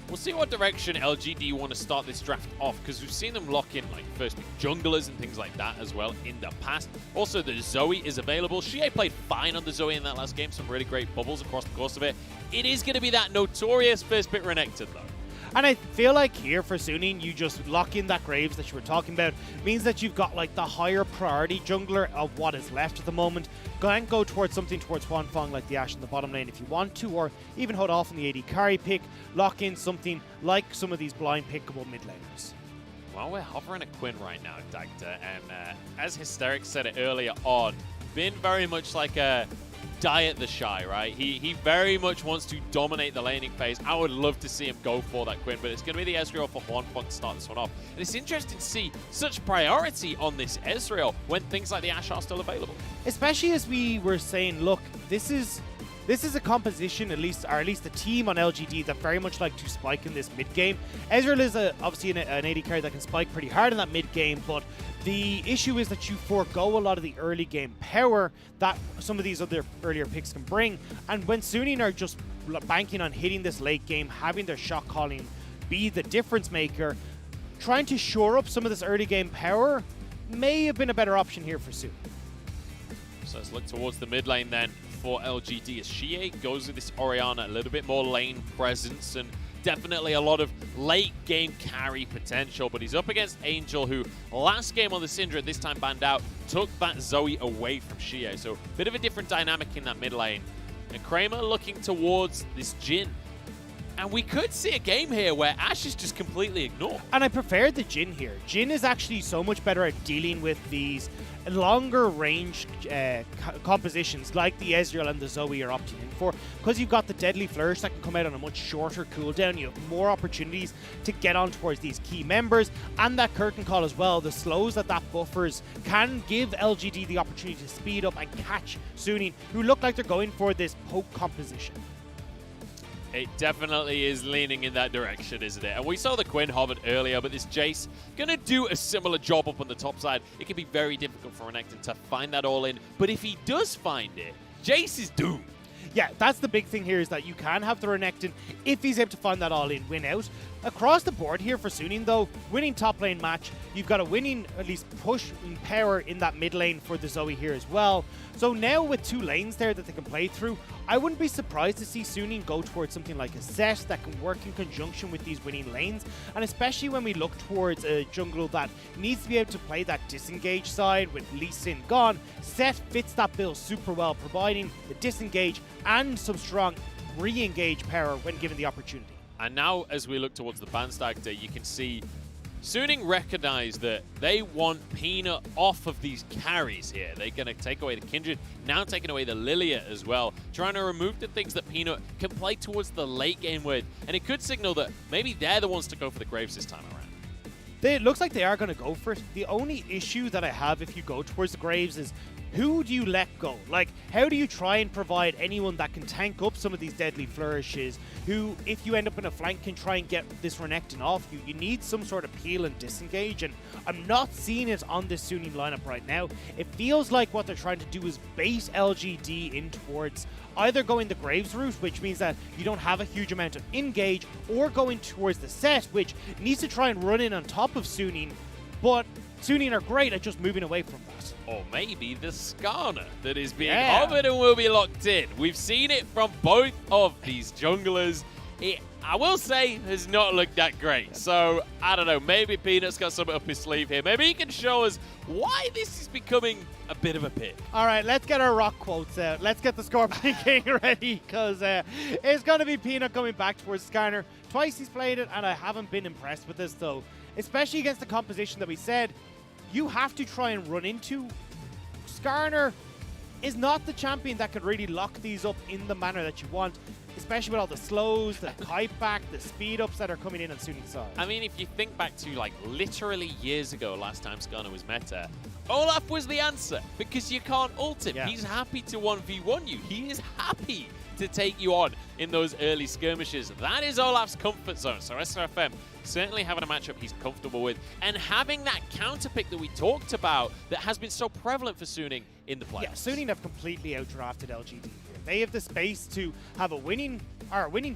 We'll see what direction LGD want to start this draft off, because we've seen them lock in like first pick junglers and things like that as well in the past. Also, the Zoe is available. Xiye played fine on the Zoe in that last game, some really great bubbles across the course of it. It is going to be that notorious first pick Renekton though. And I feel like here for Suning, you just lock in that Graves that you were talking about. Means that you've got like the higher priority jungler of what is left at the moment. Go and go towards something towards Huanfeng like the Ashe in the bottom lane if you want to, or even hold off on the AD carry pick. Lock in something like some of these blind pickable mid laners. Well, we're hovering a Quinn right now, Dagda, and as Hysteric said it earlier on, been very much like a diet the shy, right? He very much wants to dominate the laning phase. I would love to see him go for that Quinn, but it's going to be the Ezreal for Huanfeng to start this one off. And it's interesting to see such priority on this Ezreal when things like the Ashe are still available. Especially as we were saying, look, this is a composition, at least a team on LGD that very much like to spike in this mid game. Ezreal is obviously an AD carry that can spike pretty hard in that mid game, but the issue is that you forego a lot of the early game power that some of these other earlier picks can bring. And when Suning are just banking on hitting this late game, having their shot calling be the difference maker, trying to shore up some of this early game power may have been a better option here for Suning. So let's look towards the mid lane then for LGD as Xiye goes with this Orianna, a little bit more lane presence and definitely a lot of late game carry potential, but he's up against Angel, who last game on the Syndra, this time banned out, took that Zoe away from Xiye. So a bit of a different dynamic in that mid lane. And Kramer looking towards this Jhin. And we could see a game here where Ashe is just completely ignored. And I prefer the Jhin here. Jhin is actually so much better at dealing with these longer range compositions like the Ezreal and the Zoe are opting in for, because you've got the Deadly Flourish that can come out on a much shorter cooldown. You have more opportunities to get on towards these key members, and that Curtain Call as well, the slows that buffers can give LGD the opportunity to speed up and catch Suning, who look like they're going for this poke composition. It definitely is leaning in that direction, isn't it? And we saw the Quinn hovered earlier, but this Jayce gonna do a similar job up on the top side. It can be very difficult for Renekton to find that all in, but if he does find it, Jayce is doomed. Yeah, that's the big thing here, is that you can have the Renekton, if he's able to find that all-in, win out. Across the board here for Suning, though, winning top lane match, you've got a winning, at least push in power in that mid lane for the Zoe here as well. So now with two lanes there that they can play through, I wouldn't be surprised to see Suning go towards something like a set that can work in conjunction with these winning lanes. And especially when we look towards a jungle that needs to be able to play that disengage side with Lee Sin gone, Set fits that bill super well, providing the disengage and some strong re-engage power when given the opportunity. And now, as we look towards the Bandstag Day, you can see Suning recognize that they want Peanut off of these carries here. They're going to take away the Kindred, now taking away the Lilia as well, trying to remove the things that Peanut can play towards the late game with. And it could signal that maybe they're the ones to go for the Graves this time around. It looks like they are going to go for it. The only issue that I have if you go towards the Graves is, who do you let go? Like, how do you try and provide anyone that can tank up some of these deadly flourishes, who, if you end up in a flank, can try and get this Renekton off you? You need some sort of peel and disengage, and I'm not seeing it on this Suning lineup right now. It feels like what they're trying to do is bait LGD in towards either going the Graves route, which means that you don't have a huge amount of engage, or going towards the set, which needs to try and run in on top of Suning, but Suning are great at just moving away from that. Or maybe the Skarner that is being hovered and will be locked in. We've seen it from both of these junglers. It, I will say, has not looked that great. So, I don't know, maybe Peanut's got something up his sleeve here. Maybe he can show us why this is becoming a bit of a pick. All right, let's get our rock quotes out. Let's get the Scorpion King ready, because it's going to be Peanut coming back towards Skarner. Twice he's played it, and I haven't been impressed with this, though. Especially against the composition that we said you have to try and run into. Skarner is not the champion that could really lock these up in the manner that you want, especially with all the slows, the kite back, the speed ups that are coming in on Suning's side. I mean, if you think back to like literally years ago, last time Skarner was meta, Olaf was the answer, because you can't ult him. Yeah. He's happy to 1v1 you. He is happy to take you on in those early skirmishes. That is Olaf's comfort zone. So SofM certainly having a matchup he's comfortable with, and having that counter pick that we talked about that has been so prevalent for Suning in the playoffs. Yeah, Suning have completely outdrafted LGD here. They have the space to have a winning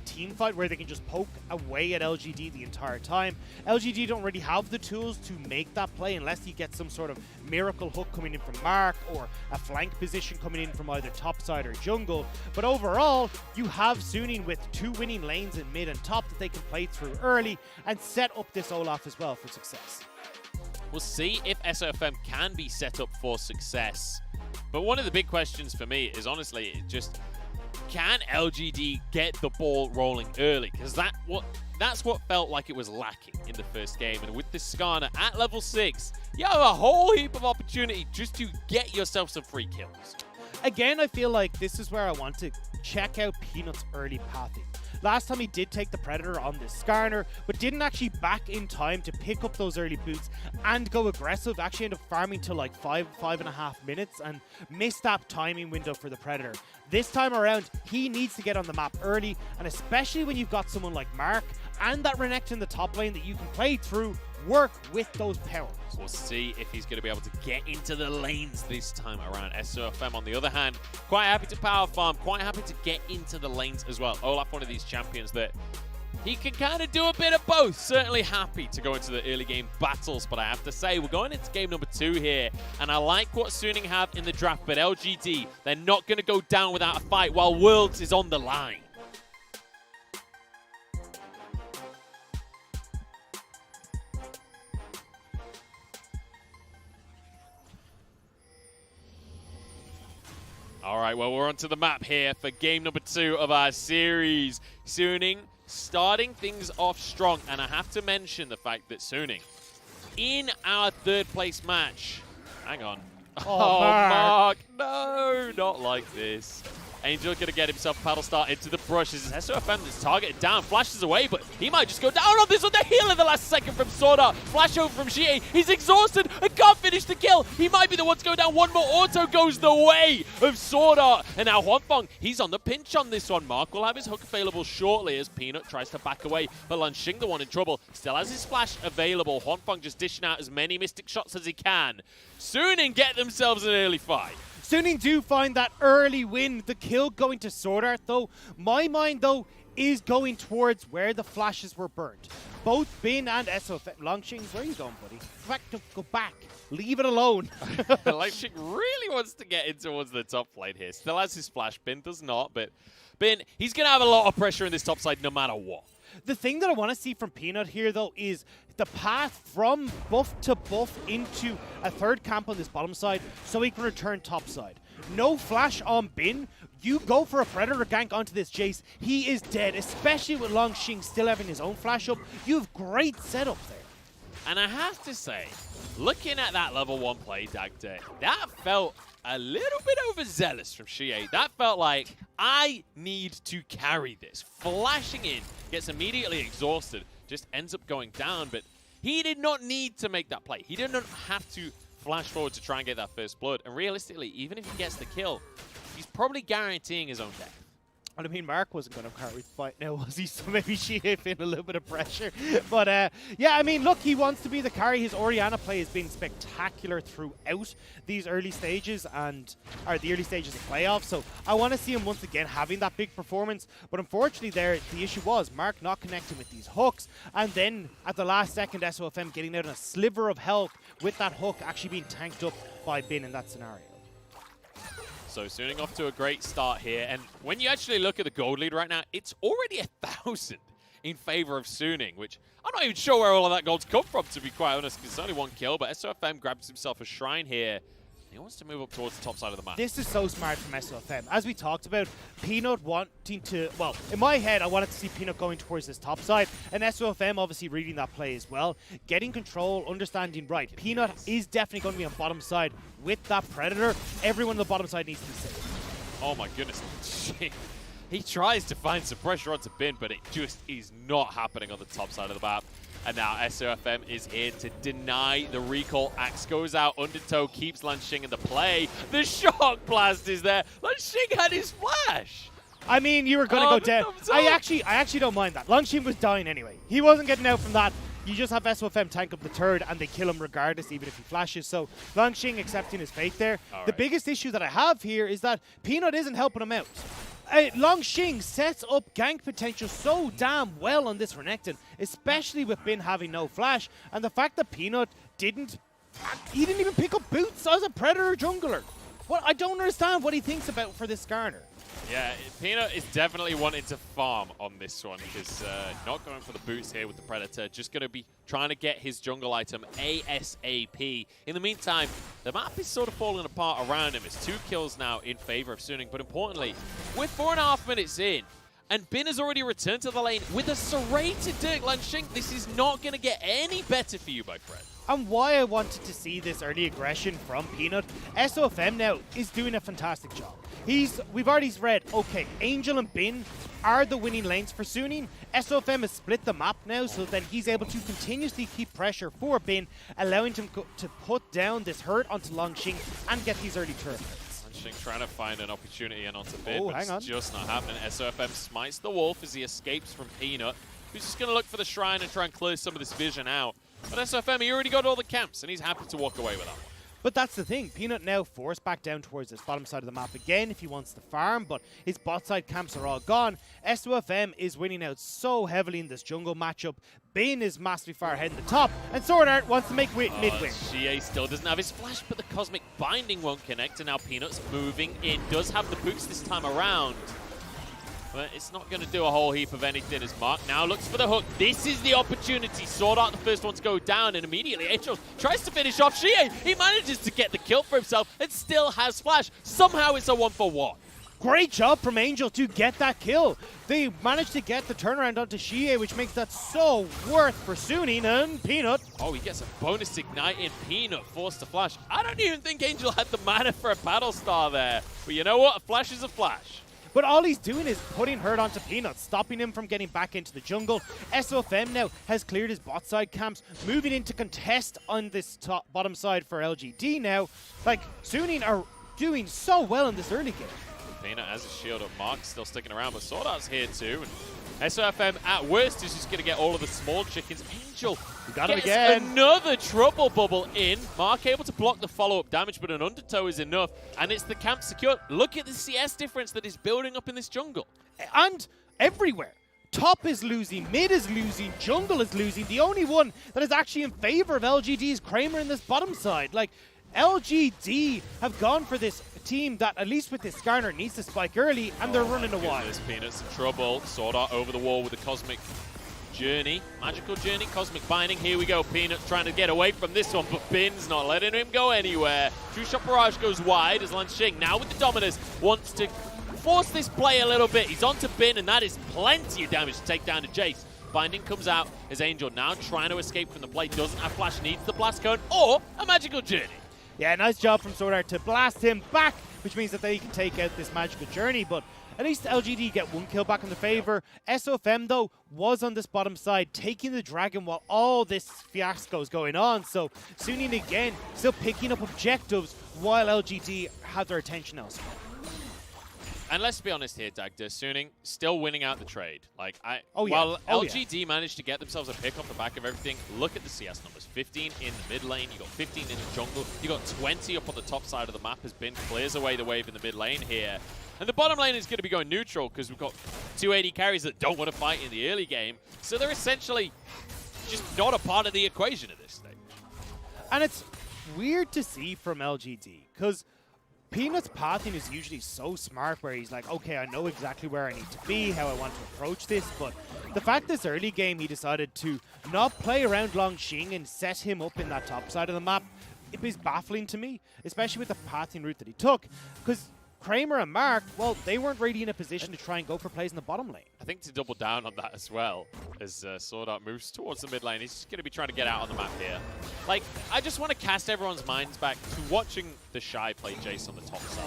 team fight where they can just poke away at LGD the entire time. LGD don't really have the tools to make that play unless you get some sort of miracle hook coming in from Mark or a flank position coming in from either topside or jungle. But overall, you have Suning with 2 winning lanes in mid and top that they can play through early and set up this Olaf as well for success. We'll see if SofM can be set up for success. But one of the big questions for me is honestly just, can LGD get the ball rolling early? Because that's what felt like it was lacking in the first game. And with the Skarner at level 6, you have a whole heap of opportunity just to get yourself some free kills. Again, I feel like this is where I want to check out Peanut's early pathing. Last time he did take the Predator on this Skarner, but didn't actually back in time to pick up those early boots and go aggressive. Actually ended up farming to like 5.5 minutes and missed that timing window for the Predator. This time around, he needs to get on the map early, and especially when you've got someone like Mark and that Renekton in the top lane that you can play through, work with those powers. We'll see if he's going to be able to get into the lanes this time around. SofM, on the other hand, quite happy to power farm, quite happy to get into the lanes as well. Olaf, one of these champions that he can kind of do a bit of both. Certainly happy to go into the early game battles, but I have to say, we're going into game number 2 here, and I like what Suning have in the draft, but LGD, they're not going to go down without a fight while Worlds is on the line. All right, well, we're onto the map here for game number 2 of our series. Suning starting things off strong, and I have to mention the fact that Suning, in our 3rd place match, hang on. Oh, Mark. No, not like this. Angel gonna get himself a paddle start into the brushes. SofM is targeted down, flashes away, but he might just go down on this on the heal in the last second from SwordArt. Flash over from Xiye. He's exhausted and can't finish the kill. He might be the one to go down. One more auto goes the way of SwordArt. And now Huanfeng, he's on the pinch on this one. Mark will have his hook available shortly as Peanut tries to back away. But Langx, the one in trouble, still has his flash available. Huanfeng just dishing out as many mystic shots as he can. Suning get themselves an early fight. Suning do find that early win. The kill going to SwordArt, though. My mind, though, is going towards where the flashes were burnt. Both Bin and SofM. Langx, where are you going, buddy? Go back. Leave it alone. Langx really wants to get in towards the top lane here. Still has his flash. Bin does not, but Bin, he's going to have a lot of pressure in this top side no matter what. The thing that I want to see from Peanut here, though, is the path from buff to buff into a 3rd camp on this bottom side so he can return top side. No flash on Bin. You go for a Predator gank onto this Jayce. He is dead, especially with Langx still having his own flash up. You have great setup there. And I have to say, looking at that level 1 play, Dagda, that felt a little bit overzealous from Xiye. That felt like, I need to carry this. Flashing in, gets immediately exhausted, just ends up going down, but he did not need to make that play. He did not have to flash forward to try and get that first blood. And realistically, even if he gets the kill, he's probably guaranteeing his own death. And I mean, Mark wasn't going to carry the fight now, was he? So maybe Xiye feeling a little bit of pressure. But yeah, I mean, look, he wants to be the carry. His Orianna play has been spectacular throughout these early stages or the early stages of playoffs. So I want to see him once again having that big performance. But unfortunately, there the issue was Mark not connecting with these hooks, and then at the last second, SofM getting out on a sliver of health with that hook actually being tanked up by Bin in that scenario. So Suning off to a great start here, and when you actually look at the gold lead right now, it's already 1,000 in favor of Suning, which I'm not even sure where all of that gold's come from, to be quite honest, because it's only 1 kill, but SofM grabs himself a shrine here. He wants to move up towards the top side of the map. This is so smart from SofM. As we talked about, Peanut wanting to, well, in my head, I wanted to see Peanut going towards this top side, and SofM obviously reading that play as well. Getting control, understanding, right, Peanut is definitely going to be on bottom side with that Predator. Everyone on the bottom side needs to be safe. Oh my goodness. He tries to find some pressure onto Bin, but it just is not happening on the top side of the map. And now SofM is here to deny the recall. Axe goes out, Undertow keeps Langx in the play. The shock blast is there. Langx had his flash. I mean, you were going to go down. I actually don't mind that. Langx was dying anyway. He wasn't getting out from that. you just have SofM tank up the turret and they kill him regardless, even if he flashes. So Langx accepting his fate there. The biggest issue that I have here is that Peanut isn't helping him out. Langx sets up gank potential so damn well on this Renekton, especially with Bin having no flash, and the fact that Peanut didn't even pick up boots as a Predator jungler. Well, I don't understand what he thinks about for this Skarner. Yeah, Peanut is definitely wanting to farm on this one because not going for the boots here with the Predator, just going to be trying to get his jungle item ASAP. In the meantime, the map is sort of falling apart around him. It's 2 kills now in favor of Suning, but importantly, we're 4.5 minutes in, and Bin has already returned to the lane with a serrated Dirk. Langx, this is not going to get any better for you, my friend. And why I wanted to see this early aggression from Peanut, SofM now is doing a fantastic job. We've already read, okay, Angel and Bin are the winning lanes for Suning. SofM has split the map now, so then he's able to continuously keep pressure for Bin, allowing him to put down this hurt onto Langx and get these early turret hits. Langx trying to find an opportunity and onto Bin, but hang on. it's just not happening. SofM smites the wolf as he escapes from Peanut, who's just going to look for the shrine and try and clear some of this vision out. But SofM, he already got all the camps, and he's happy to walk away with that one. But that's the thing. Peanut now forced back down towards this bottom side of the map again if he wants to farm, but his bot side camps are all gone. SofM is winning out so heavily in this jungle matchup. Bin is massively far ahead in the top, and SwordArt wants to make mid-win. Xiye still doesn't have his flash, but the Cosmic Binding won't connect, and now Peanut's moving in. Does have the boots this time around. But it's not going to do a whole heap of anything as Mark now looks for the hook. This is the opportunity. SwordArt the first one to go down, and immediately Angel tries to finish off Xiye. He manages to get the kill for himself and still has flash. Somehow it's a 1-for-1. Great job from Angel to get that kill. They managed to get the turnaround onto Xiye, which makes that so worth for Suning and Peanut. Oh, he gets a bonus ignite in. Peanut forced to flash. I don't even think Angel had the mana for a battle star there. But you know what? A flash is a flash. But all he's doing is putting hurt onto Peanut, stopping him from getting back into the jungle. SofM now has cleared his bot side camps, moving into contest on this bottom side for LGD now. Like, Suning are doing so well in this early game. Peanut has a shield up. Mark still sticking around, but SwordArt's here too. And SofM at worst is just going to get all of the small chickens. Angel got him again. Another trouble bubble in. Mark able to block the follow-up damage, but an undertow is enough. And it's the camp secured. Look at the CS difference that is building up in this jungle. And everywhere. Top is losing, mid is losing, jungle is losing. The only one that is actually in favor of LGD is Kramer in this bottom side. Like, LGD have gone for this team that, at least with this Skarner, needs to spike early, and they're running a while. Peanut's in trouble. SwordArt over the wall with the Cosmic Journey. Magical Journey, Cosmic Binding. Here we go. Peanut trying to get away from this one, but Bin's not letting him go anywhere. True Shot Barrage goes wide as Langx now with the Dominus wants to force this play a little bit. He's onto Bin, and that is plenty of damage to take down to Jayce. Binding comes out as Angel now trying to escape from the play. Doesn't have flash, needs the blast cone or a Magical Journey. Yeah, nice job from SwordArt to blast him back, which means that they can take out this Magical Journey, but at least LGD get 1 kill back in the favor. SofM, though, was on this bottom side, taking the dragon while all this fiasco is going on. So Suning again, still picking up objectives while LGD have their attention elsewhere. And let's be honest here, Dagda, Suning still winning out the trade. Like, while LGD managed to get themselves a pick off the back of everything, look at the CS numbers. 15 in the mid lane, you got 15 in the jungle, you got 20 up on the top side of the map as Bin clears away the wave in the mid lane here. And the bottom lane is going to be going neutral because we've got 2 AD carries that don't want to fight in the early game. So they're essentially just not a part of the equation at this stage. And it's weird to see from LGD because Peanut's pathing is usually so smart where he's like, okay, I know exactly where I need to be, how I want to approach this, but the fact this early game he decided to not play around Langx and set him up in that top side of the map, it is baffling to me, especially with the pathing route that he took, because Kramer and Mark, well, they weren't really in a position to try and go for plays in the bottom lane. I think to double down on that as well, as SwordArt moves towards the mid lane, he's just going to be trying to get out on the map here. Like, I just want to cast everyone's minds back to watching the Xiye play Jayce on the top side.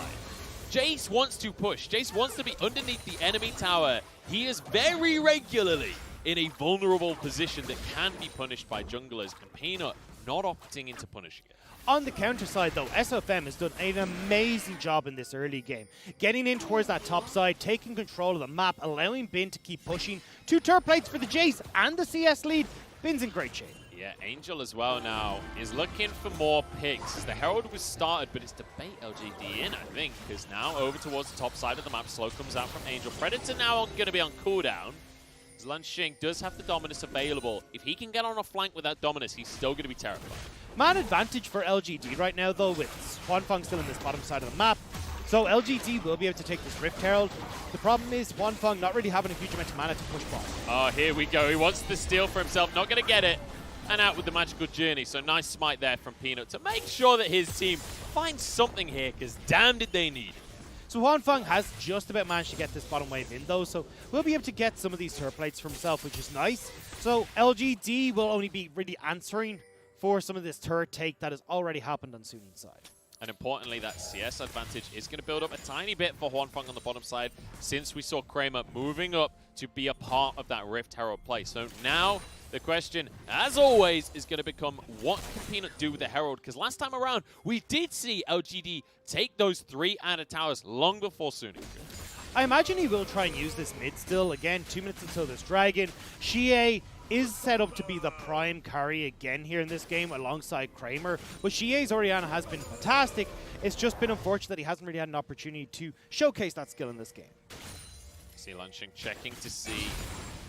Jayce wants to push. Jayce wants to be underneath the enemy tower. He is very regularly in a vulnerable position that can be punished by junglers, and Peanut not opting into punishing it. On the counter side, though, SofM has done an amazing job in this early game. Getting in towards that top side, taking control of the map, allowing Bin to keep pushing. 2 turret plates for the Jayce and the CS lead. Bin's in great shape. Yeah, Angel as well now is looking for more picks. The Herald was started, but it's to bait LGD in, I think, because now over towards the top side of the map, slow comes out from Angel. Predator now going to be on cooldown. Langx does have the Dominus available. If he can get on a flank with that Dominus, he's still going to be terrified. Man advantage for LGD right now, though, with Huanfeng still in this bottom side of the map. So LGD will be able to take this Rift Herald. The problem is Huanfeng not really having a huge amount of mana to push ball. Oh, here we go. He wants the steal for himself. Not going to get it. And out with the magical journey. So nice smite there from Peanut to make sure that his team finds something here, because damn did they need it. So Huanfeng has just about managed to get this bottom wave in, though, so we'll be able to get some of these turret plates for himself, which is nice. So LGD will only be really answering for some of this turret take that has already happened on Sunin's side. And importantly, that CS advantage is going to build up a tiny bit for Huanfeng on the bottom side, since we saw Kramer moving up to be a part of that Rift Herald play. So now the question, as always, is going to become, what can Peanut do with the Herald? Because last time around, we did see LGD take those 3 outer towers long before Suning. I imagine he will try and use this mid still. Again, 2 minutes until this dragon. Xiye is set up to be the prime carry again here in this game alongside Kramer. But Xie's Orianna has been fantastic. It's just been unfortunate that he hasn't really had an opportunity to showcase that skill in this game. See Langx checking to see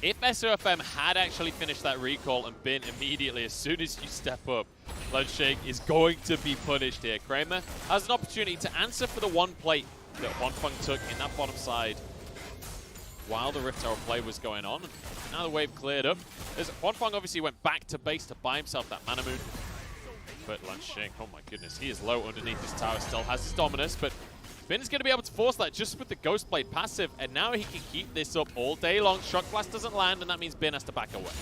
if SofM had actually finished that recall and been immediately, as soon as you step up, Langx is going to be punished here. Kramer has an opportunity to answer for the one plate that Huanfeng took in that bottom side while the Rift Herald play was going on. Now the wave cleared up. As Huanfeng obviously went back to base to buy himself that mana moon. But Langx, oh my goodness, he is low underneath this tower, still has his Dominus, but Bin is going to be able to force that just with the Ghost Blade passive, and now he can keep this up all day long. Shock Blast doesn't land, and that means Bin has to back away.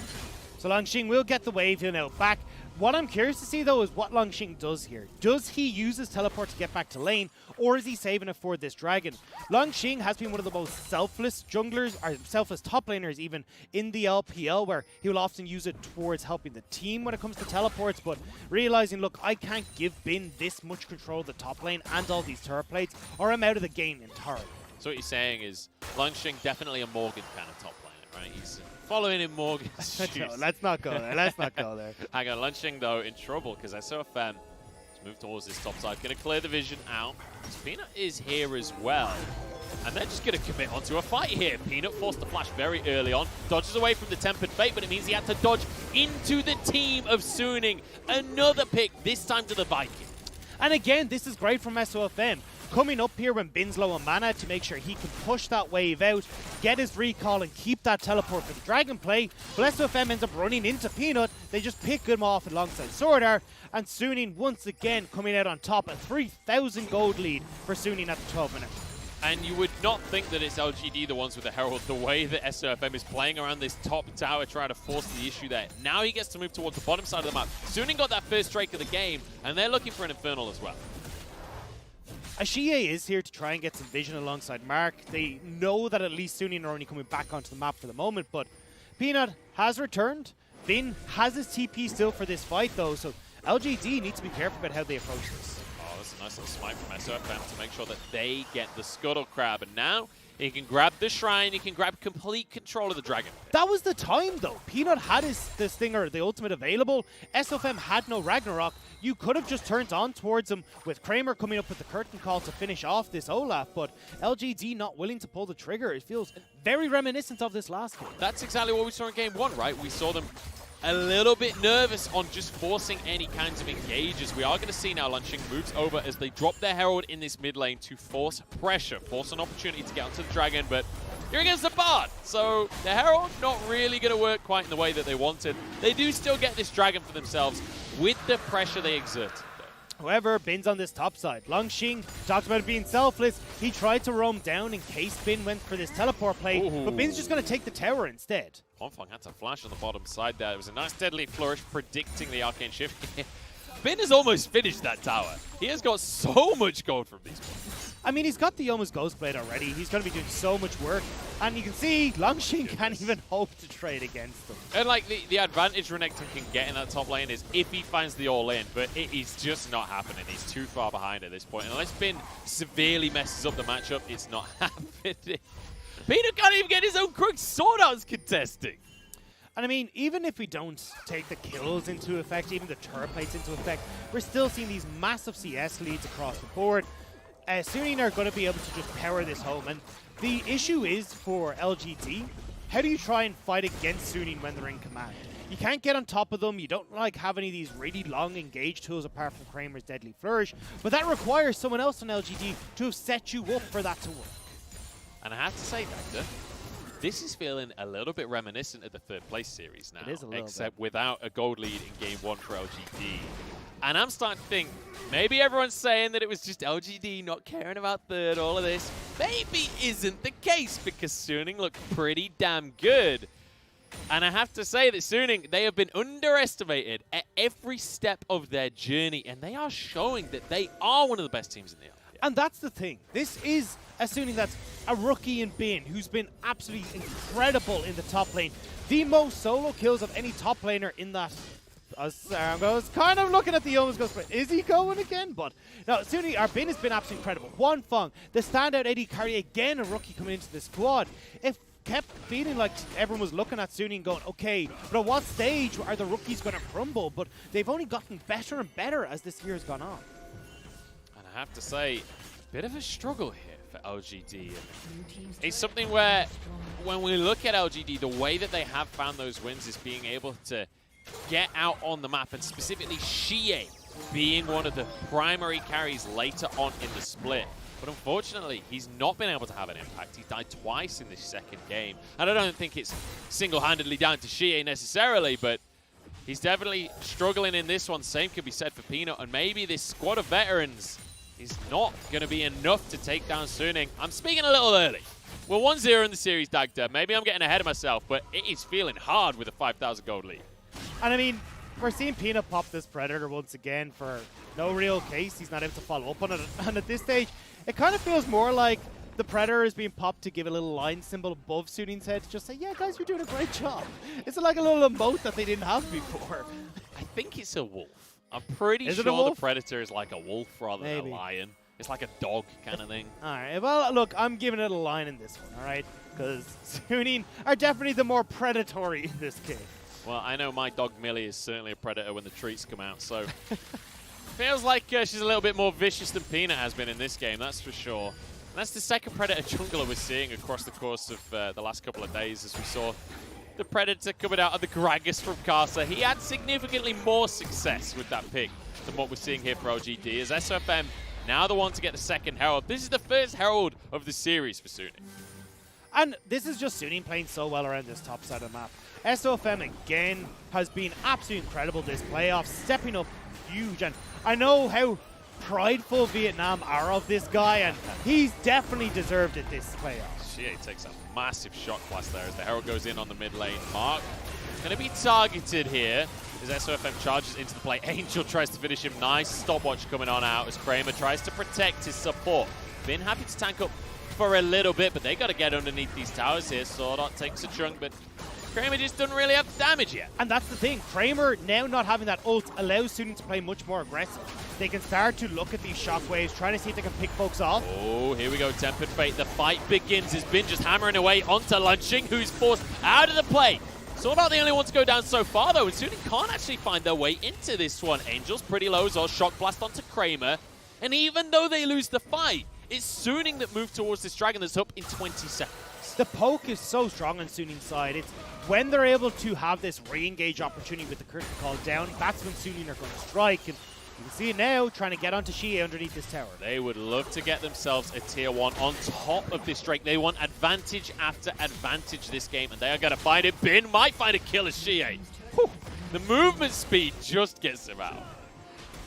So Langx will get the wave here now back. What I'm curious to see, though, is what Langx does here. Does he use his teleport to get back to lane, or is he saving it for this dragon? Langx has been one of the most selfless junglers, or selfless top laners even, in the LPL, where he will often use it towards helping the team when it comes to teleports, but realizing, look, I can't give Bin this much control of the top lane and all these turret plates, or I'm out of the game entirely. So what you're saying is, Langx definitely a Morgan kind of top laner, right? He's following in Morgan's shoes. No, let's not go there. Let's not go there. Hang on, Langx though in trouble because SofM has moved towards this top side. Going to clear the vision out. Peanut is here as well. And they're just going to commit onto a fight here. Peanut forced the flash very early on. Dodges away from the Tempered Fate, but it means he had to dodge into the team of Suning. Another pick, this time to the Viking. And again, this is great from SofM. Coming up here when Bin's low on mana to make sure he can push that wave out, get his recall, and keep that teleport for the dragon play. But SofM ends up running into Peanut. They just pick him off alongside SwordArt. And Suning once again coming out on top. A 3,000 gold lead for Suning at the 12 minute. And you would not think that it's LGD the ones with the Herald, the way that SofM is playing around this top tower trying to force the issue there. Now he gets to move towards the bottom side of the map. Suning got that first strike of the game, and they're looking for an Infernal as well. Xiye is here to try and get some vision alongside Mark. They know that at least Suning are only coming back onto the map for the moment, but Peanut has returned. Bin has his TP still for this fight though, so LGD needs to be careful about how they approach this. Oh, that's a nice little smite from SofM to make sure that they get the Scuttle Crab, and now he can grab the shrine, he can grab complete control of the dragon. That was the time though. Peanut had this Stinger, the ultimate available. SofM had no Ragnarok. You could have just turned on towards him with Kramer coming up with the curtain call to finish off this Olaf, but LGD not willing to pull the trigger. It feels very reminiscent of this last game. That's exactly what we saw in game one, right? We saw them a little bit nervous on just forcing any kinds of engages. We are going to see now Langx moves over as they drop their Herald in this mid lane to force pressure, force an opportunity to get onto the dragon, but you're against the Bard, so the Herald not really going to work quite in the way that they wanted. They do still get this dragon for themselves with the pressure they exert. However, Bin's on this top side. Langx talked about being selfless. He tried to roam down in case Bin went for this teleport play, but Bin's just going to take the tower instead. Huanfeng had to flash on the bottom side there. It was a nice deadly flourish predicting the arcane shift. Bin has almost finished that tower. He has got so much gold from these points. I mean, he's got the almost Ghost Blade already. He's going to be doing so much work. And you can see Langx can't even hope to trade against them. And like the advantage Renekton can get in that top lane is if he finds the all-in, but it is just not happening. He's too far behind at this point. Unless Bin severely messes up the matchup, it's not happening. Peanut can't even get his own crook SwordArt's contesting. And I mean, even if we don't take the kills into effect, even the turret plates into effect, we're still seeing these massive CS leads across the board. Suning are going to be able to just power this home. And the issue is for LGD, how do you try and fight against Suning when they're in command? You can't get on top of them. You don't like have any of these really long engage tools apart from Kramer's Deadly Flourish. But that requires someone else on LGD to have set you up for that to work. And I have to say, Dagda, this is feeling a little bit reminiscent of the third place series now. It is a little except bit. Without a gold lead in game 1 for LGD. And I'm starting to think, maybe everyone's saying that it was just LGD not caring about third, all of this. Maybe isn't the case, because Suning looked pretty damn good. And I have to say that Suning, they have been underestimated at every step of their journey, and they are showing that they are one of the best teams in the LPL. And that's the thing. This is a Suning that's a rookie in Bin, who's been absolutely incredible in the top lane. The most solo kills of any top laner in that. I was kind of looking at the Omens Ghost, but is he going again? But no, Suning, our Bin has been absolutely incredible. Huanfeng, the standout AD carry, again a rookie coming into the squad. It kept feeling like everyone was looking at Suning going, okay, but at what stage are the rookies going to crumble? But they've only gotten better and better as this year has gone on. And I have to say, a bit of a struggle here for LGD. It's something where, when we look at LGD, the way that they have found those wins is being able to get out on the map, and specifically Xiye being one of the primary carries later on in the split. But unfortunately, he's not been able to have an impact. He died twice in this second game. And I don't think it's single-handedly down to Xiye necessarily, but he's definitely struggling in this one. Same could be said for Peanut, and maybe this squad of veterans is not going to be enough to take down Suning. I'm speaking a little early. We're 1-0 in the series, Dagda. Maybe I'm getting ahead of myself, but it is feeling hard with a 5,000 gold lead. And I mean, we're seeing Peanut pop this Predator once again for no real case. He's not able to follow up on it. And at this stage, it kind of feels more like the Predator is being popped to give a little line symbol above Suning's head to just say, yeah, guys, you're doing a great job. It's like a little emote that they didn't have before. I think it's a wolf. I'm pretty Is sure it a wolf? the Predator is like a wolf rather than Maybe. a lion. It's like a dog kind of thing. All right, well, look, I'm giving it a line in this one, all right? Because Suning are definitely the more predatory in this game. Well, I know my dog Millie is certainly a predator when the treats come out, so feels like she's a little bit more vicious than Peanut has been in this game, that's for sure. And that's the second Predator jungler we're seeing across the course of the last couple of days, as we saw the Predator coming out of the Gragas from Casa. He had significantly more success with that pick than what we're seeing here for LGD, as SofM now the one to get the second Herald. This is the first Herald of the series for Suning. And this is just Suning playing so well around this top side of the map. SofM again has been absolutely incredible this playoff, stepping up huge. And I know how prideful Vietnam are of this guy, and he's definitely deserved it this playoff. Xiye takes a massive shot blast there as the Herald goes in on the mid lane. Mark going to be targeted here as SofM charges into the play. Angel tries to finish him. Nice stopwatch coming on out as Kramer tries to protect his support. Been happy to tank up for a little bit, but they got to get underneath these towers here. SwordArt takes a chunk, but Kramer just doesn't really have damage yet. And that's the thing. Kramer now not having that ult allows Suning to play much more aggressive. They can start to look at these shockwaves, trying to see if they can pick folks off. Oh, here we go. Tempered Fate. The fight begins as Bin just hammering away onto Langx, who's forced out of the play. SwordArt the only one to go down so far, though, and Suning can't actually find their way into this one. Angel's pretty low, so shock blast onto Kramer. And even though they lose the fight, it's Suning that moved towards this dragon that's up in 20 seconds. The poke is so strong on Suning's side. It's when they're able to have this re-engage opportunity with the curtain call down, that's when Suning are going to strike. And you can see it now, trying to get onto Xiye underneath this tower. They would love to get themselves a tier 1 on top of this Drake. They want advantage after advantage this game, and they are going to find it. Bin might find a kill as Xiye. Whew. The movement speed just gets him out.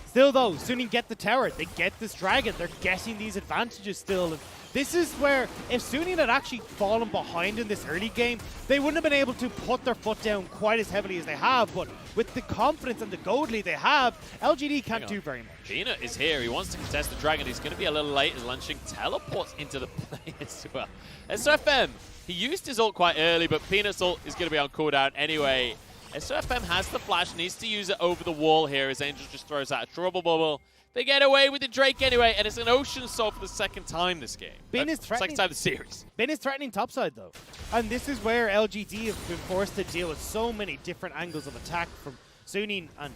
Still though, Suning get the tower, they get this dragon, they're getting these advantages still. And this is where, if Suning had actually fallen behind in this early game, they wouldn't have been able to put their foot down quite as heavily as they have. But with the confidence and the gold lead they have, LGD can't do very much. Peanut is here. He wants to contest the dragon. He's going to be a little late as Langx teleports into the play as well. SofM, he used his ult quite early, but Peanut's ult is going to be on cooldown anyway. SofM has the flash, needs to use it over the wall here as Angel just throws out a trouble bubble They get away with the Drake anyway, and it's an Ocean Soul for the second time this game. Bin is threatening. Second time the series. Bin is threatening topside though. And this is where LGD have been forced to deal with so many different angles of attack from Suning, and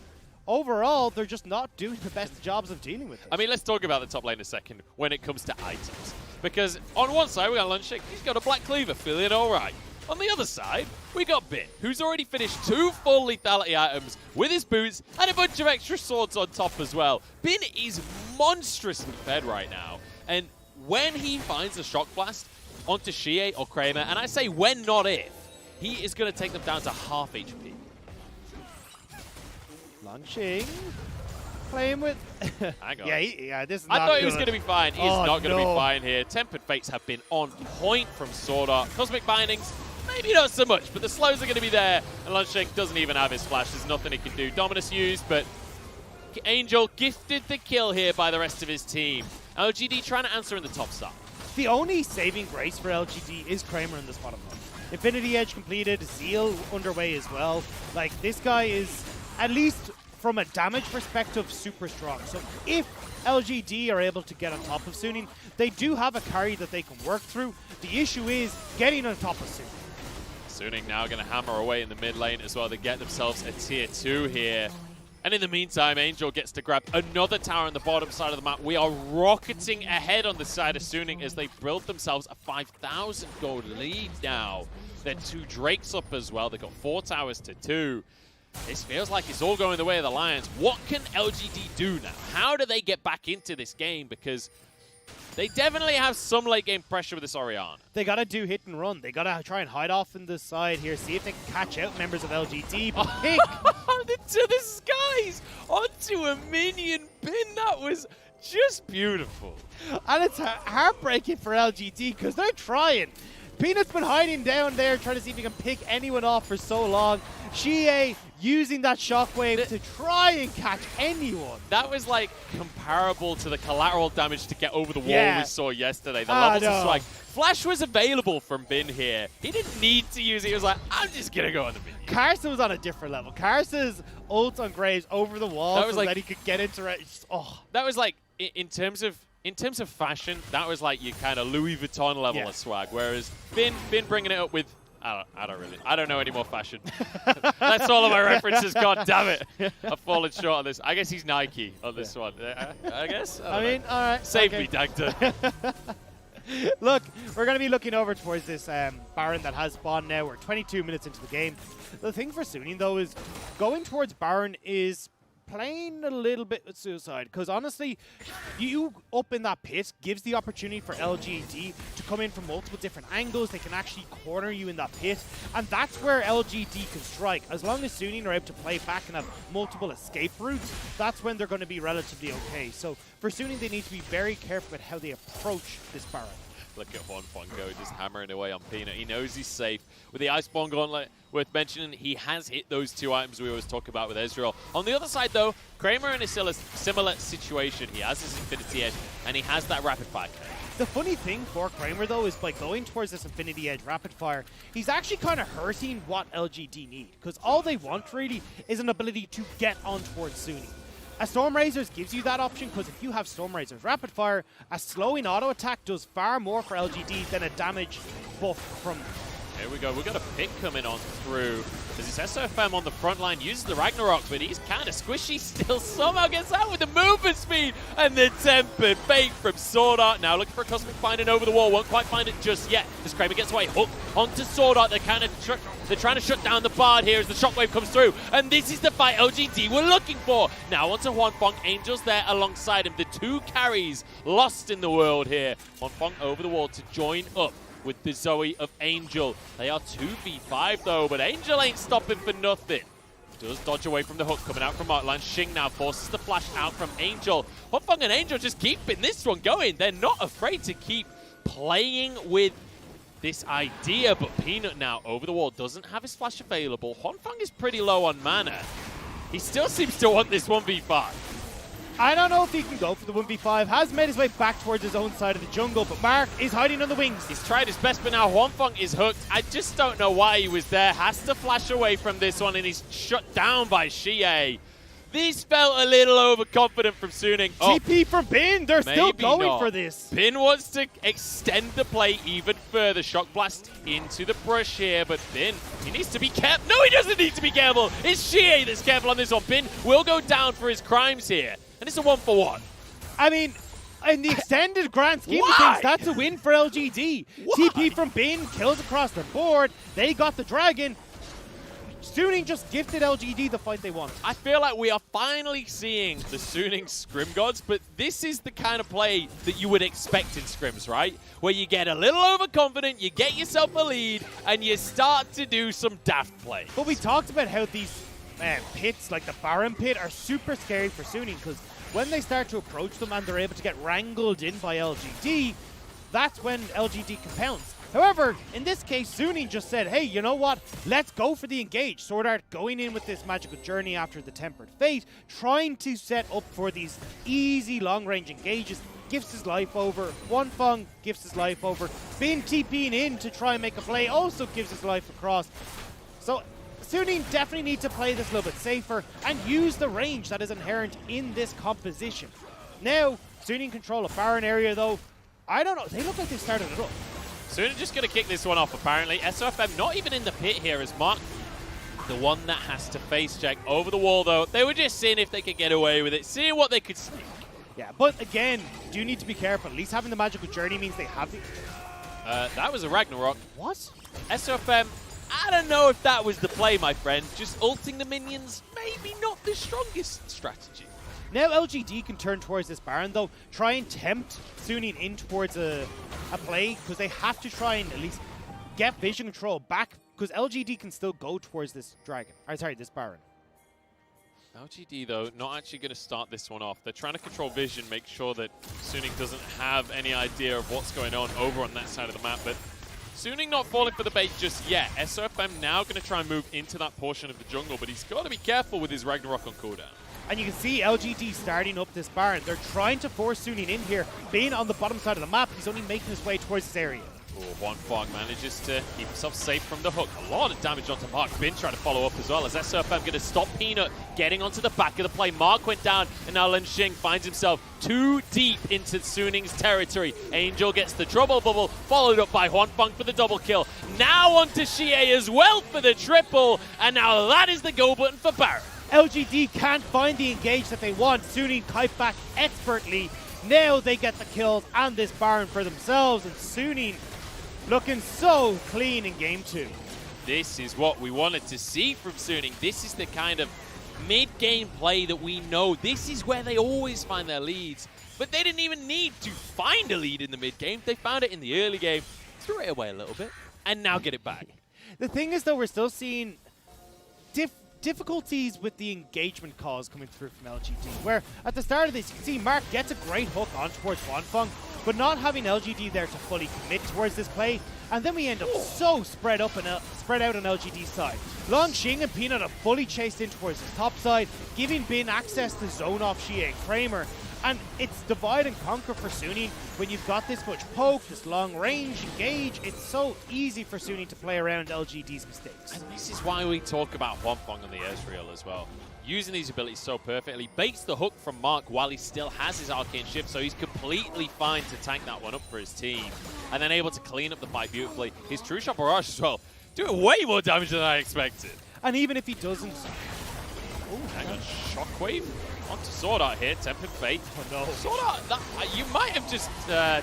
overall, they're just not doing the best jobs of dealing with it. I mean, let's talk about the top lane in a second when it comes to items. Because on one side, we got Langx. He's got a Black Cleaver, feeling all right. On the other side, we got Bin, who's already finished 2 full lethality items with his boots and a bunch of extra swords on top as well. Bin is monstrously fed right now. And when he finds a Shock Blast onto Xiye or Kramer, and I say when, not if, he is going to take them down to half HP. Launching. Playing with... Hang on. Yeah, this is I not thought he was good. going to be fine. He's not going to be fine here. Tempered Fates have been on point from SwordArt. Cosmic Bindings, maybe not so much, but the slows are going to be there. And Langx doesn't even have his flash. There's nothing he can do. Dominus used, but Angel gifted the kill here by the rest of his team. LGD trying to answer in the top side. The only saving grace for LGD is Kramer in this bottom lane. Infinity Edge completed, Zeal underway as well. Like, this guy is, at least from a damage perspective, super strong. So if LGD are able to get on top of Suning, they do have a carry that they can work through. The issue is getting on top of Suning. Suning now going to hammer away in the mid lane as well to get themselves a tier 2 here. And in the meantime, Angel gets to grab another tower on the bottom side of the map. We are rocketing ahead on the side of Suning as they build themselves a 5,000 gold lead now. They're 2 Drakes up as well. They've got 4 towers to 2. This feels like it's all going the way of the Lions. What can LGD do now? How do they get back into this game? Because they definitely have some late game pressure with this Orianna. They got to do hit and run. They got to try and hide off in the side here, see if they can catch out members of LGD. But pick to the skies onto a minion pin. That was just beautiful. And it's heartbreaking for LGD because they're trying. Peanut's been hiding down there trying to see if he can pick anyone off for so long. Xiye using that shockwave to try and catch anyone. That was like comparable to the collateral damage to get over the wall we saw yesterday. The levels of swag. Flash was available from Bin here. He didn't need to use it. He was like, I'm just going to go on the minion. Carson was on a different level. Carson's ult on Graves over the wall that was so like, that he could get into it. That was like, in terms of fashion, that was like your kind of Louis Vuitton level of swag. Whereas Bin bringing it up with, I don't know any more fashion. That's all of my references. God damn it, I've fallen short on this. I guess he's Nike on this one. I guess. I mean, all right. Save me, Dagda. Look, we're going to be looking over towards this Baron that has spawned now. We're 22 minutes into the game. The thing for Suning, though, is going towards Baron is playing a little bit with suicide, because honestly, you up in that pit gives the opportunity for LGD to come in from multiple different angles. They can actually corner you in that pit, and that's where LGD can strike. As long as Suning are able to play back and have multiple escape routes, that's when they're going to be relatively okay. So for Suning, they need to be very careful with how they approach this Baron. Look at Huanfeng go, just hammering away on Peanut. He knows he's safe. With the Iceborne Gauntlet, worth mentioning, he has hit those 2 items we always talk about with Ezreal. On the other side, though, Kramer in a similar situation. He has his Infinity Edge, and he has that Rapid Fire. The funny thing for Kramer, though, is by going towards this Infinity Edge Rapid Fire, he's actually kind of hurting what LGD need, because all they want, really, is an ability to get on towards Suning. A Stormrazor's gives you that option, because if you have Stormrazor's Rapid Fire, a slowing auto attack does far more for LGD than a damage buff from... Here we go. We've got a pick coming on through. As it's SofM on the front line, uses the Ragnarok, but he's kind of squishy still. Somehow gets out with the movement speed. And the Tempered Fate from SwordArt. Now looking for a Cosmic Binding over the wall. Won't quite find it just yet. As Kramer gets away. Hook onto SwordArt. They're trying to shut down the Bard here as the Shockwave comes through. And this is the fight LGD were looking for. Now onto Huanfeng. Angel's there alongside him. The 2 carries lost in the world here. Huanfeng over the wall to join up with the Zoe of Angel. They are 2v5 though, but Angel ain't stopping for nothing. Does dodge away from the hook coming out from Outland. Xing now forces the flash out from Angel. Huanfeng and Angel just keeping this one going. They're not afraid to keep playing with this idea, but Peanut now over the wall doesn't have his flash available. Huanfeng is pretty low on mana. He still seems to want this 1v5. I don't know if he can go for the 1v5. Has made his way back towards his own side of the jungle, but Mark is hiding on the wings. He's tried his best, but now Huanfeng is hooked. I just don't know why he was there. Has to flash away from this one, and he's shut down by Xiye. This felt a little overconfident from Suning. TP from Bin. They're still going for this. Bin wants to extend the play even further. Shock Blast into the brush here, but Bin, he needs to be careful. No, he doesn't need to be careful. It's Xiye that's careful on this one. Bin will go down for his crimes here, and it's a 1-for-1. I mean, in the extended grand scheme of things, that's a win for LGD. TP from Bin kills across the board. They got the dragon. Suning just gifted LGD the fight they want. I feel like we are finally seeing the Suning Scrim Gods, but this is the kind of play that you would expect in scrims, right? Where you get a little overconfident, you get yourself a lead, and you start to do some daft play. But we talked about how these pits, like the Baron pit, are super scary for Suning, because when they start to approach them and they're able to get wrangled in by LGD, that's when LGD can pounce. However, in this case, Suning just said, hey, you know what? Let's go for the engage. SwordArt going in with this magical journey after the Tempered Fate, trying to set up for these easy long-range engages. Gives his life over. Huanfeng gives his life over. Bin TPing in to try and make a play also gives his life across. So Suning definitely needs to play this a little bit safer and use the range that is inherent in this composition. Now, Suning control a Baron area though. I don't know. They look like they started it up. Suning just going to kick this one off, apparently. SofM not even in the pit here as Mark, the one that has to face check over the wall, though. They were just seeing if they could get away with it, seeing what they could sneak. Yeah, but again, do need to be careful. At least having the magical journey means they have the... That was a Ragnarok. What? SofM, I don't know if that was the play, my friend. Just ulting the minions, maybe not the strongest strategy. Now LGD can turn towards this Baron, though. Try and tempt Suning in towards a play, because they have to try and at least get vision control back, because LGD can still go towards this dragon. Sorry, this Baron. LGD, though, not actually going to start this one off. They're trying to control vision, make sure that Suning doesn't have any idea of what's going on over on that side of the map, but Suning not falling for the bait just yet. SofM now going to try and move into that portion of the jungle, but he's got to be careful with his Ragnarok on cooldown. And you can see LGD starting up this Baron. They're trying to force Suning in here. Being on the bottom side of the map, he's only making his way towards this area. Huanfeng manages to keep himself safe from the hook. A lot of damage onto Mark. Bin trying to follow up as well as SofM going to stop Peanut getting onto the back of the play. Mark went down, and now Langx finds himself too deep into Suning's territory. Angel gets the trouble bubble, followed up by Huanfeng for the double kill. Now onto Xiye as well for the triple, and now that is the go button for Baron. LGD can't find the engage that they want. Suning kite back expertly. Now they get the kills and this Baron for themselves, and Suning looking so clean in game 2. This is what we wanted to see from Suning. This is the kind of mid-game play that we know. This is where they always find their leads. But they didn't even need to find a lead in the mid-game. They found it in the early game, threw it away a little bit, and now get it back. The thing is, though, we're still seeing difficulties with the engagement calls coming through from LGD, where at the start of this, you can see Mark gets a great hook on towards Huanfeng, but not having LGD there to fully commit towards this play, and then we end up so spread out on LGD's side. Langx and Peanut are fully chased in towards his top side, giving Bin access to zone off Xiye and Kramer, and it's divide and conquer for Suning. When you've got this much poke, this long range engage, it's so easy for Suning to play around LGD's mistakes. And this is why we talk about Huanfeng on the Ezreal as well. Using these abilities so perfectly, baits the hook from Mark while he still has his Arcane Shift, so he's completely fine to tank that one up for his team. And then able to clean up the fight beautifully. His True Shot Barrage as well, doing way more damage than I expected. And even if he doesn't... Oh, hang on, Shockwave onto SwordArt here, Tempered Fate. Oh no. SwordArt, you might have just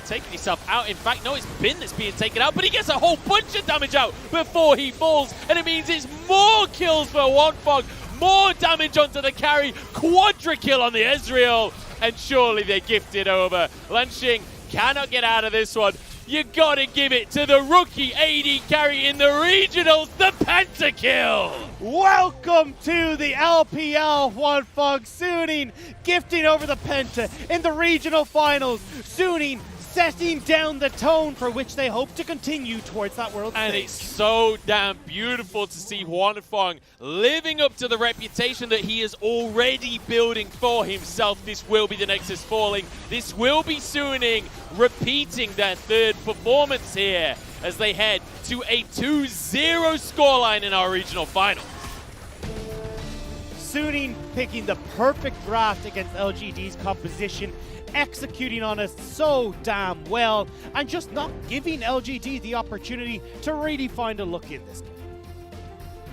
taken yourself out. In fact, no, it's Bin that's being taken out, but he gets a whole bunch of damage out before he falls, and it means it's more kills for Huanfeng, more damage onto the carry, quadra kill on the Ezreal, and surely they gift it over. Langx cannot get out of this one. You gotta give it to the rookie AD carry in the regionals, the pentakill! Welcome to the LPL, Huanfeng. Suning gifting over the penta in the regional finals. Suning setting down the tone for which they hope to continue towards that world stage. And it's so damn beautiful to see Huanfeng living up to the reputation that he is already building for himself. This will be the Nexus falling. This will be Suning repeating their third performance here as they head to a 2-0 scoreline in our regional final. Suning picking the perfect draft against LGD's composition, executing on us so damn well, and just not giving LGD the opportunity to really find a look in this game.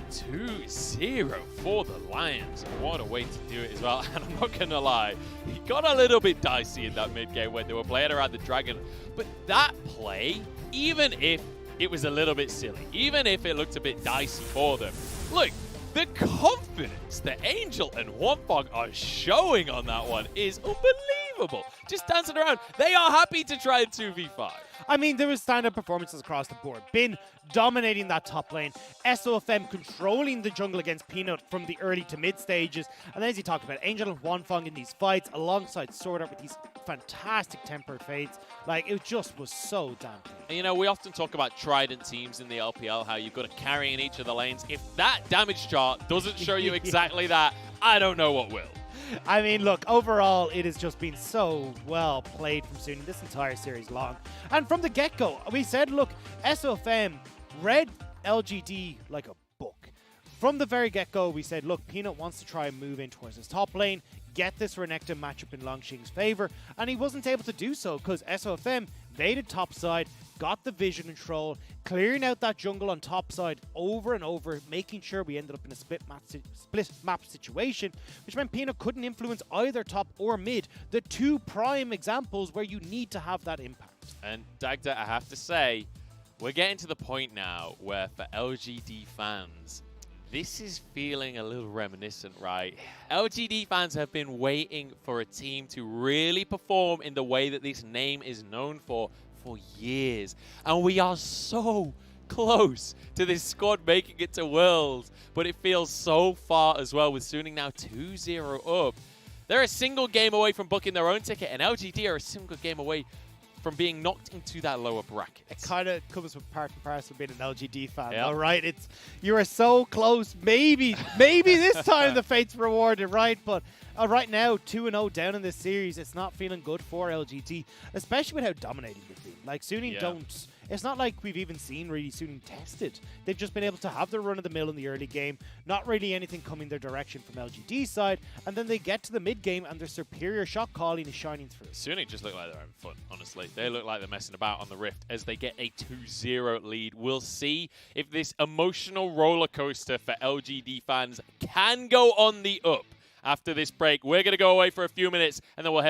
2-0 for the Lions. What a way to do it as well. And I'm not going to lie, he got a little bit dicey in that mid game when they were playing around the Dragon. But that play, even if it was a little bit silly, even if it looked a bit dicey for them, look, the confidence that Angel and Huanfeng are showing on that one is unbelievable. Just dancing around. They are happy to try a 2v5. I mean, there was standout performances across the board. Bin dominating that top lane. SofM controlling the jungle against Peanut from the early to mid stages. And then as you talked about, Angel and Huanfeng in these fights alongside SwordArt with these fantastic tempered fades. Like, it just was so damn clean. And you know, we often talk about trident teams in the LPL, how you've got to carry in each of the lanes. If that damage chart doesn't show you exactly that, I don't know what will. I mean, look, overall, it has just been so well played from Suning this entire series long. And from the get-go, we said, look, SofM read LGD like a book. From the very get-go, we said, look, Peanut wants to try and move in towards his top lane, get this Renekton matchup in Langx's favor, and he wasn't able to do so because SofM invaded topside, got the vision control, clearing out that jungle on topside over and over, making sure we ended up in a split map situation, which meant Peanut couldn't influence either top or mid, the two prime examples where you need to have that impact. And Dagda, I have to say, we're getting to the point now where for LGD fans, this is feeling a little reminiscent, right? LGD fans have been waiting for a team to really perform in the way that this name is known for years. And we are so close to this squad making it to Worlds, but it feels so far as well with Suning now 2-0 up. They're a single game away from booking their own ticket, and LGD are a single game away from being knocked into that lower bracket. It kind of comes with part and parcel being an LGD fan, yep. all right? It's you are so close. Maybe this time the fate's rewarded, right? But right now, 2-0 down in this series, it's not feeling good for LGD, especially with how dominating they've been. Like, Suning don't... It's not like we've even seen really Suning tested. They've just been able to have their run-of-the-mill in the early game, not really anything coming their direction from LGD's side, and then they get to the mid-game and their superior shot calling is shining through. Suning just look like they're having fun, honestly. They look like they're messing about on the Rift as they get a 2-0 lead. We'll see if this emotional roller coaster for LGD fans can go on the up after this break. We're going to go away for a few minutes, and then we'll head over